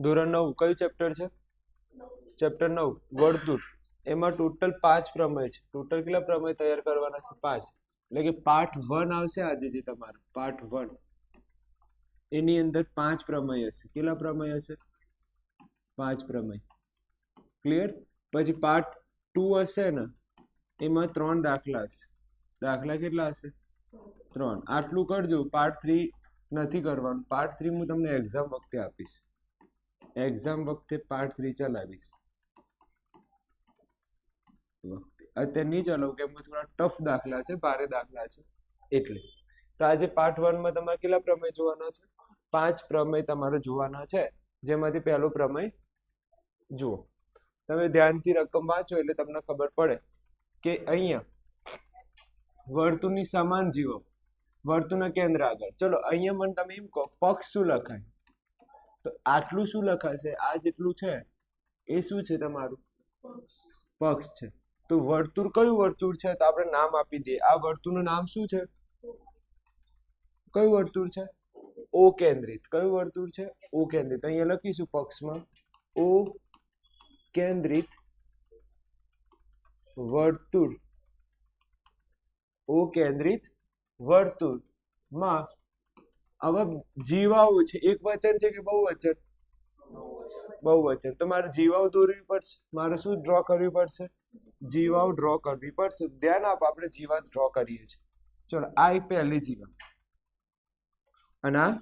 ધોરણ 9 કયું ચેપ્ટર છે? ચેપ્ટર 9 વર્તુળ. એમાં ટોટલ 5 પ્રમેય છે. ટોટલ કેટલા પ્રમેય તૈયાર કરવાના છે? 5. એટલે કે પાર્ટ 1 આવશે આજે જે તમારું પાર્ટ 1 એની અંદર 5 પ્રમેય હશે. કેટલા પ્રમેય હશે? 5 પ્રમેય. ક્લિયર? પછી પાર્ટ 2 હશે ને એમાં 3 દાખલા હશે. દાખલા કેટલા હશે? 3. આટલું કરજો. પાર્ટ 3 નથી કરવાનું. પાર્ટ 3 હું તમને એક્ઝામ વખતે આપીશ. એક્ઝામ વખતે પાર્ટ 3 ચલાવીશ. અત્યારે નહીં ચલાવું કેમ કે થોડા ટફ દાખલા છે, ભારે દાખલા છે એટલે. તો આજે પાર્ટ 1 માં તમારે કેટલા પ્રમેય જોવાના છે? 5 પ્રમેય તમારે જોવાના છે. જેમાંથી પહેલો પ્રમેય જુઓ. તમે ધ્યાનથી રકમ વાંચો એટલે તમને ખબર પડે કે અહીંયા વર્તુળની સમાન જીવો, વર્તુળના કેન્દ્ર આગળ. ચલો અહીંયા મને તમે એમ કહો પક્ષ શું લખાય? તો આટલું શું લખાશે? આ જેટલું છે એ શું છે? તમારું પક્ષ છે. તો વર્તુળ કયું વર્તુળ છે? તો આપણે નામ આપી દઈએ. આ વર્તુળનું નામ શું છે? કયું વર્તુળ છે? ઓ કેન્દ્રિત. કયું વર્તુળ છે? ઓ કેન્દ્રિત. અહીંયા લખીશું પક્ષમાં ઓ કેન્દ્રિત વર્તુળ. ઓ કેન્દ્રિત વર્તુળમાં હવે જીવાઓ છે. એક વચન છે કે બહુવચન? બહુવચન. તો મારે જીવાઓ દોરવી પડશે. મારે શું ડ્રો કરવી પડશે? જીવાઓ ડ્રો કરવી પડશે. ધ્યાન આપ, આપણે જીવા ડ્રો કરીએ છીએ. ચલો આ એક પહેલી જીવા અને આ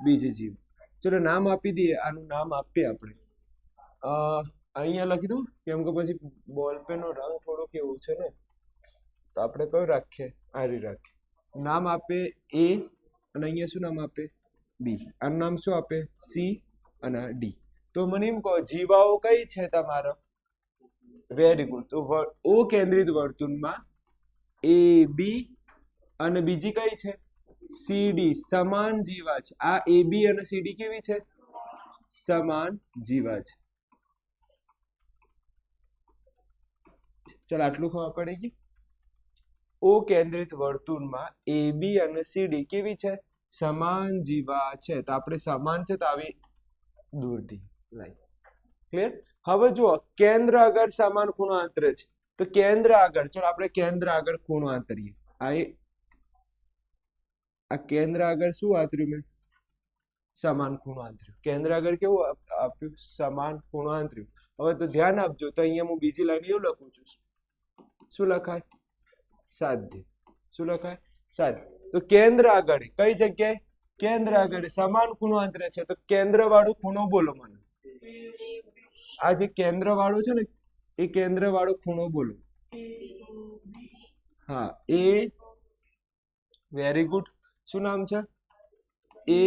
બીજી જીવા. ચલો નામ આપી દઈએ. આનું નામ આપીએ આપણે. અહીંયા લખી દઉં કેમ કે પછી બોલપેન નો રંગ થોડો કેવું છે ને, તો આપણે કયું રાખીએ? આરી રાખીએ. નામ આપે એ અને અહીંયા શું નામ આપે? બી. આનું નામ શું આપે? સી અને ડી. તો મને એમ કહો જીવાઓ કઈ છે તમારો? Very good. તો ઓ કેન્દ્રિત વર્તુળમાં એ બી અને બીજી કઈ છે? C D. સમાન જીવા છે. આ એ બી અને સી ડી કેવી છે? સમાન જીવા છે. ચાલ આટલું ખબર પડી ગઈ. ઓ કેન્દ્રિત વર્તુળમાં એ બી અને સી ડી કેવી છે? સમાન જીવા છે. તો આપણે સમાન છે તો આવી દૂરથી લાઈન. ક્લિયર? હવે જુઓ કેન્દ્ર આગળ સમાન ખૂણો આંતરે છે. તો કેન્દ્ર આગળ ચલો આપણે કેન્દ્ર આગળ ખૂણો આંતરીએ. આ કેન્દ્ર આગળ શું આંતર્યું મેં? સમાન ખૂણો આંતર્યું. કેન્દ્ર આગળ કેવું આપ્યું? સમાન ખૂણો આંતર્યું. હવે તો ધ્યાન આપજો. તો અહીંયા હું બીજી લાઈન એવું લખું છું. શું લખાય? સાધ્ય. શું લખાય? સાધ્ય. તો કેન્દ્ર આગળ કઈ જગ્યાએ? કેન્દ્ર આગળ સમાન ખૂણો આંતરે છે. તો કેન્દ્ર વાળો ખૂણો બોલો મને. આ જે કેન્દ્ર વાળો છે ને એ કેન્દ્ર વાળો ખૂણો બોલો. હા એ. Very good. શું નામ છે? એ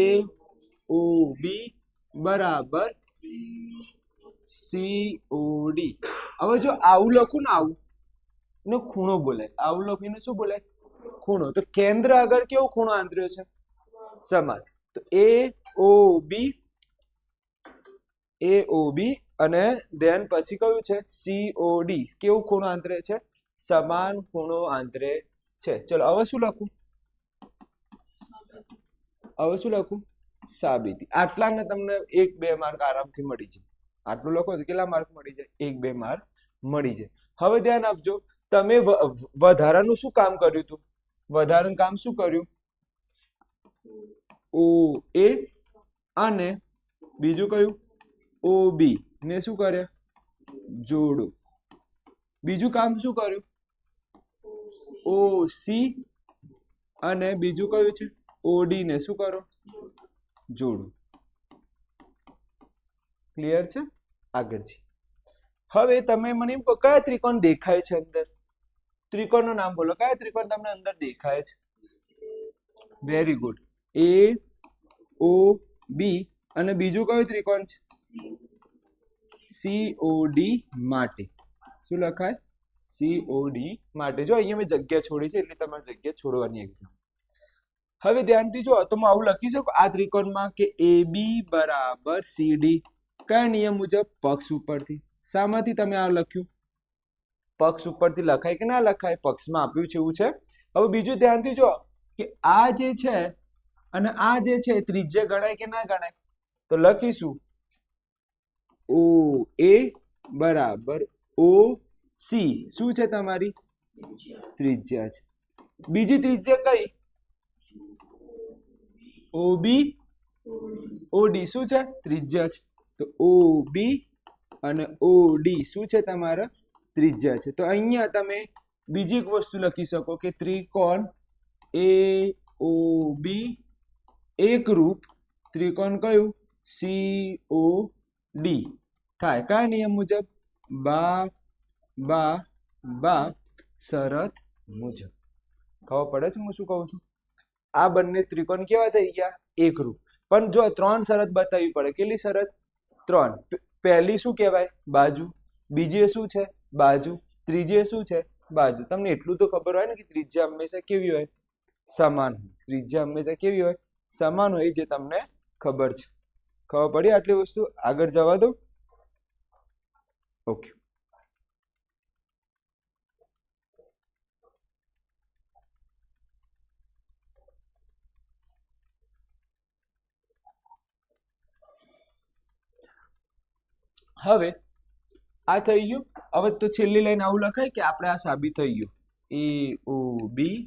ઓ બી બરાબર સી ઓ ડી. હવે જો આવું લખું ને આવું નો ખૂણો બોલાય. આવું લખીને શું બોલાય? ખૂણો. તો કેન્દ્ર આગળ કેવો ખૂણો આંતર્યો છે? સમાન. તો એ ઓ બી અને ધ્યાન પછી કયું છે? C O D. કેવું ખૂણો આંતરે છે? સમાન ખૂણો આંતરે છે. ચલો હવે શું લખું? હવે શું લખું? સાબિતી. આટલાને તમને 1-2 માર્ક આરામથી મળી જાય. આટલું લખો તો કેટલા માર્ક મળી જાય? 1-2 માર્ક મળી જાય. હવે ધ્યાન આપજો. તમે વધારાનું શું કામ કર્યું હતું? વધારાનું કામ શું કર્યું? ઓ એ અને બીજું કયું? ઓ બી ને શું કર્યા? જોડો. બીજું કામ શું કર્યું? ઓ સી અને બીજું કયું છે? ઓ ડી ને શું કરો? જોડો. ક્લિયર છે? આગળ છે. હવે તમે મને એમ કહો કયા ત્રિકોણ દેખાય છે અંદર? ત્રિકોણનું નામ બોલો. કયા ત્રિકોણ તમને અંદર દેખાય છે? Very good. એ ઓ બી અને બીજું કયું ત્રિકોણ છે? સી ઓ ડી માટે. શું લખાય? સી ઓ ડી માટે. જો અહીંયા મેં જગ્યા છોડી છે એટલે તમારે જગ્યા છોડવાની એક્ઝામ. હવે ધ્યાનથી જો તો હું આવું લખી શકું આ ત્રિકોણમાં કે એ બી બરાબર સી ડી. કયા નિયમ મુજબ? પક્ષ ઉપરથી. શામાંથી તમે આ લખ્યું? પક્ષ ઉપરથી લખાય કે ના લખાય? પક્ષમાં આપ્યું છે એવું છે. હવે બીજું ધ્યાનથી જો કે આ જે છે અને આ જે છે ત્રિજ્યા ગણાય કે ના ગણાય? તો લખીશું ઓ એ બરાબર ઓ સી શું છે તમારી ત્રિજ્યા છે. બીજી ત્રિજ્યા કઈ ઓબી ઓડી શું છે ત્રિજ્યા છે. તો ઓબી અને ઓડી શું છે તમારા ત્રિજ્યા છે. તો અહીંયા તમે બીજી એક વસ્તુ લખી શકો કે ત્રિકોણ એ ઓ બી એકરૂપ ત્રિકોણ કયું સી ઓ ડી થાય કયા નિયમ મુજબ બા બા બા શરત મુજબ. ખબર પડે છે હું શું કહું છું. આ બંને ત્રિકોણ કેવા થઈ ગયા એકરૂપ. પણ જો 3 શરત બતાવવી પડે. કેટલી શરત 3. પહેલી શું કહેવાય બાજુ, બીજી શું છે બાજુ, ત્રીજી શું છે બાજુ. તમને એટલું તો ખબર હોય ને કે ત્રિજ્યા હંમેશા કેવી હોય સમાન હોય. ત્રિજ્યા હંમેશા કેવી હોય સમાન હોય જે તમને ખબર છે. ખબર પડી આટલી વસ્તુ. આગળ જવા દો. ઓકે હવે આ થઈ ગયું. હવે તો છેલ્લી લાઈન આવું લખાય કે આપણે આ સાબિત થઈ ગયું એ ઓ બી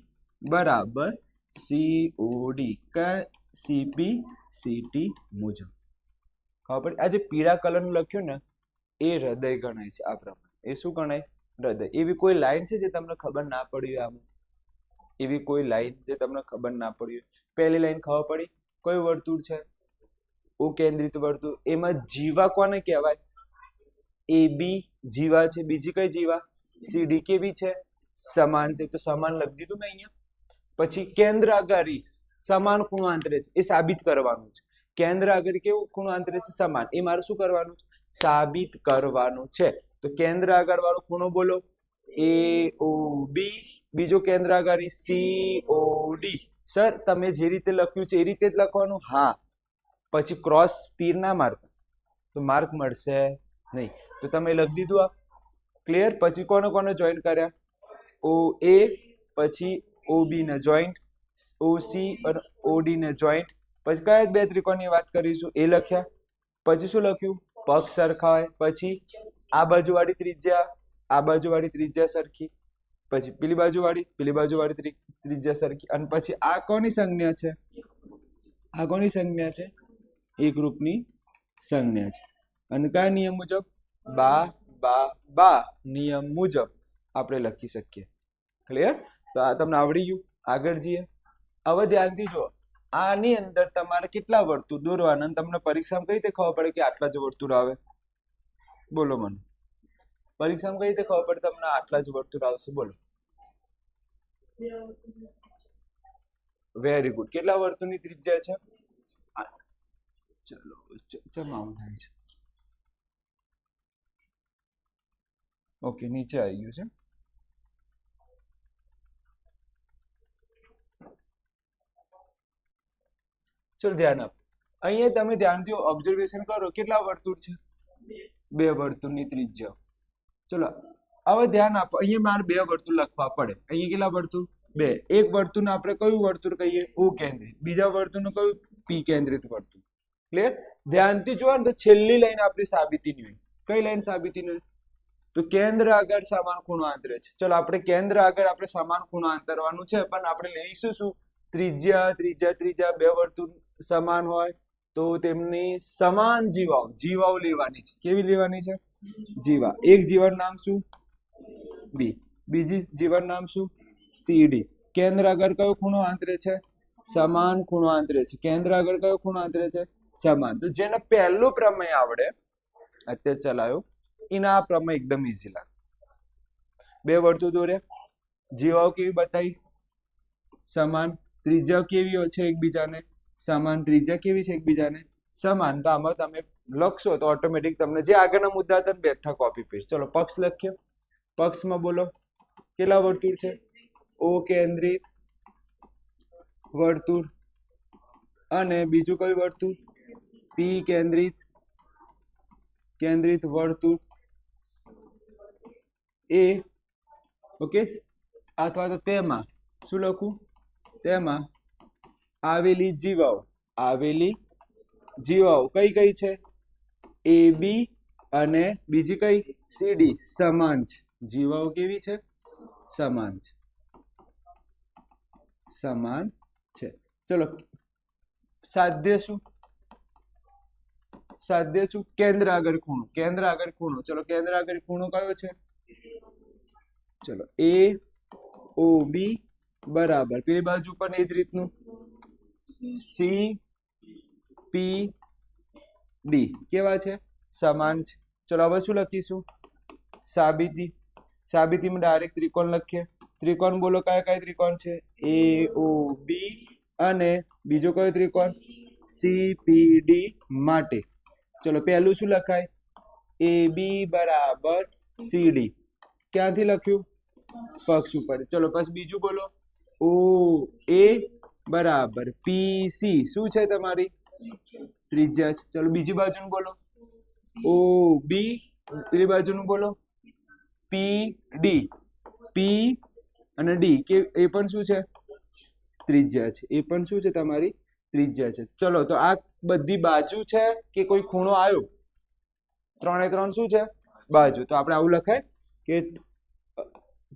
બરાબર C O D CP CT મુજબ. ખબર પડી. આ જે પીળા કલરનું લખ્યું ને એ હૃદય ગણાય છે. આ પ્રમાણે એ શું ગણાય હૃદય. એવી કોઈ લાઈન છે જે તમને ખબર ના પડી હોય આમાં? એવી કોઈ લાઈન જે તમને ખબર ના પડી હોય? પહેલી લાઈન ખબર પડી. કયું વર્તુળ છે ઓ કેન્દ્રિત વર્તુળ. એમાં જીવા કોને કહેવાય એ બી જીવા છે. બીજી કઈ જીવા સીડી કેવી છે સમાન છે. તો સમાન લખી દીધું મેં અહીંયા. પછી કેન્દ્ર આગળ સમાન ખૂણો આંતરે છે એ સાબિત કરવાનું છે. કેન્દ્ર આગળ કેવું ખૂણો આંતરે છે સમાન. એ મારે શું કરવાનું છે સાબિત કરવાનું છે. તો કેન્દ્ર આગળ વાળો ખૂણો બોલો એ ઓ બી. બીજો કેન્દ્ર આગળ સી ઓ ડી. સર તમે જે રીતે લખ્યું છે એ રીતે જ લખવાનું. હા પછી ક્રોસ તીર ના મારતા તો માર્ક મળશે નહીં. તો તમે લખી દીધું આ ક્લિયર. પછી કોને કોને જોઈન્ટ કર્યા ઓ એ પછી ઓ બી ને જોઈન્ટ, ઓ સી અને ઓ ડી ને જોઈન્ટ. પછી કયા બે ત્રિકોણની વાત કરીશું એ લખ્યા. પછી શું લખ્યું પક્ષ સરખા હોય. પછી આ બાજુવાળી ત્રિજ્યા આ બાજુવાળી ત્રિજ્યા સરખી. પછી પેલી બાજુવાળી ત્રિજ્યા સરખી. અને પછી આ કોની સંજ્ઞા છે આ કોની સંજ્ઞા છે એક રૂપની સંજ્ઞા છે. અને કયા નિયમ મુજબ બા બા બા નિયમ મુજબ આપણે લખી શકીએ. ક્લિયર. તો આ તમને આવડી ગયું. આગળ જઈએ. હવે ધ્યાનથી જો આની અંદર તમારે કેટલા વર્તુળ દોરવાના. તમને પરીક્ષામાં કઈ રીતે ખબર પડે કે આટલા જ વર્તુળ આવે બોલો મને. પરીક્ષામાં કઈ રીતે ખબર પડે તમને આટલા જ વર્તુળ આવશે બોલો. Very good. કેટલા વર્તુળની ત્રિજ્યા છે ચલો ચમાવું થાય છે. ઓકે નીચે આવી ગયું છે. ચલો ધ્યાન આપ. અહીંયા તમે ધ્યાનથી ઓબ્ઝર્વેશન કરો. કેટલા વર્તુળ છે 2 વર્તુળની ત્રિજ્યા. ચલો હવે ધ્યાન આપો. અહીંયા મારે 2 વર્તુળ લખવા પડે. અહીંયા કેટલા વર્તુળ 2. એક વર્તુળને આપણે કયું વર્તુળ કહીએ ઓ કેન્દ્રિત. બીજા વર્તુળનું કયું પી કેન્દ્રિત વર્તુળ. ક્લિયર. ધ્યાનથી જોવા ને તો છેલ્લી લાઈન આપણી સાબિતીની હોય. કઈ લાઈન સાબિતીની હોય તો કેન્દ્ર આગળ સમાન ખૂણો આંતરે છે. ચલો આપણે કેન્દ્ર આગળ આપણે સમાન ખૂણો આંતરવાનું છે. પણ આપણે લઈશું શું ત્રિજ્યા 2 વર્તુળ સમાન હોય તો તેમની સમાન જીવાઓ લેવાની છે. કેવી લેવાની છે જીવા. એક જીવાનું નામ શું બી, બીજી જીવાનું નામ શું સીડી. કેન્દ્ર આગળ કયો ખૂણો આંતરે છે સમાન ખૂણો આંતરે છે. કેન્દ્ર આગળ કયો ખૂણો આંતરે છે સમાન. તો જેને પહેલો પ્રમેય આવડે અત્યારે ચલાયો એના આ પ્રમેય એકદમ ઈઝી લાગે. 2 વર્તુળ દોર્યા. જીવાઓ કેવી બતાવી સમાન. ત્રિજ્યા કેવી છે એકબીજાને સમાન. ત્રિજ્યા કેવી છે એકબીજાને સમાન. તો આમાં તમે લખશો તો ઓટોમેટિક તમને જે આગળના મુદ્દા હતા બેઠા કોપી પેસ્ટ. ચલો પક્ષ લખ્યો. પક્ષમાં બોલો કેટલા વર્તુળ છે ઓ કેન્દ્રિત વર્તુળ અને બીજું કયું વર્તુળ પી કેન્દ્રિત વર્તુળ એ. ઓકે. અથવા તો તેમાં શું લખું તેમાં આવેલી જીવાઓ જીવાઓ કઈ કઈ છે? એ બી અને બીજી કઈ? સી ડી સમાન છે. જીવાઓ કેવી છે? સમાન છે. સમાન છે. ચલો સાધ્ય શું? સાધ્ય શું? કેન્દ્ર આગળ ખૂણો. કેન્દ્ર આગળ ખૂણો. ચલો કેન્દ્ર આગળ ખૂણો કયો છે? ચલો એ ઓ બી બરાબર પેલી બાજુ પણ એ જ રીતનું સી પી ડી કેવા છે? સમાન છે. ચલો હવે શું લખીશું? સાબિતી. સાબિતીમાં ડાયરેક્ટ ત્રિકોણ લખીએ. ત્રિકોણ બોલો કયા કયા ત્રિકોણ છે? એ ઓ બી અને બીજો કયો ત્રિકોણ? સી પી ડી માટે. ચલો પહેલું શું લખાય? એ બી બરાબર સી ડી. ક્યાંથી લખ્યું? પક્ષ ઉપર. ચલો પછી બીજું બોલો. ઓ એ બરાબર પી સી શું છે તમારી? ત્રિજ્યા છે. ચલો બીજી બાજુનું બોલો. ઓ બી પેલી બાજુનું બોલો. P D. પી અને ડી કે એ પણ શું છે? ત્રિજ્યા છે. એ પણ શું છે તમારી? ત્રિજ્યા છે. ચલો તો આ બધી બાજુ છે કે કોઈ ખૂણો આવ્યો? ત્રણે ત્રણ શું છે? બાજુ. તો આપણે આવું લખાય કે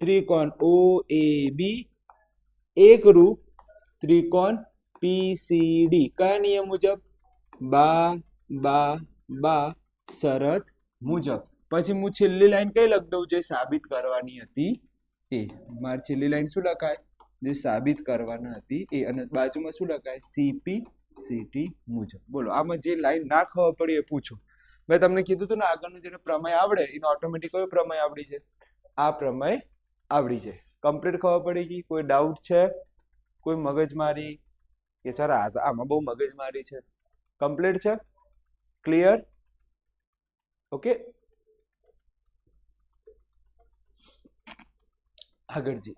ત્રિકોણ ઓ એ બી એકરૂપ ત્રિકોણ પીસીડી કયા નિયમ મુજબ? બા બા બા શરત મુજબ. પછી હું છેલ્લી લાઈન કઈ લખ દઉં જે સાબિત કરવાની હતી એ. મારી છેલ્લી લાઈન શું લખાય? જે સાબિત કરવાની હતી એ. અને બાજુમાં શું લખાય? સીપી સીટી મુજબ. બોલો આમાં જે લાઈન ના ખબર પડી એ પૂછો. મેં તમને કીધું હતું ને આગળનું જેને પ્રમેય આવડે એને ઓટોમેટિક કયો પ્રમેય આવડી જાય? આ પ્રમેય આવડી જાય. કમ્પ્લીટ ખબર પડી ગઈ? કોઈ ડાઉટ છે? કોઈ મગજમારી કે સર આમાં બહુ મગજમારી છે? કમ્પ્લીટ છે? ક્લિયર? ઓકે આગળ જી.